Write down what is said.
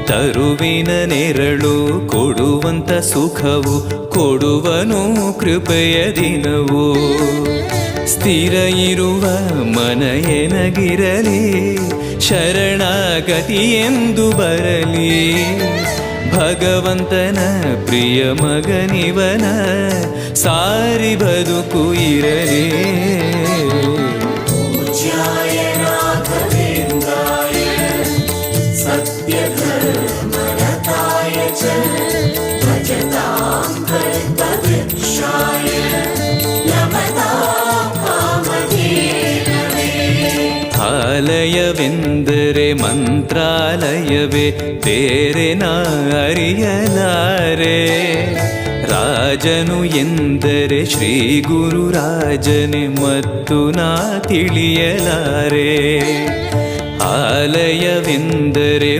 ತರುವಿನ ನೆರಳು ಕೊಡುವಂತ ಸುಖವು ಕೊಡುವನು ಕೃಪೆಯ ದಿನವು. ಸ್ಥಿರ ಇರುವ ಮನ ಎನಗಿರಲಿ, ಶರಣಾಗತಿ ಎಂದು ಬರಲಿ. ಭಗವಂತನ ಪ್ರಿಯ ಮಗನಿವನ ಸಾರಿ ಬದುಕು ಇರಲಿ. ಆಲಯವೆಂದರೆ ಮಂತ್ರಾಲಯವೇ, ಬೇರೆ ನಾ ಅರಿಯಲಾರೆ. ರಾಜನು ಎಂದರೆ ಶ್ರೀ ಗುರು ರಾಜನೇ, ಮತ್ತು ನಾ ತಿಳಿಯಲಾರೆ. ಆಲಯವೆಂದರೆ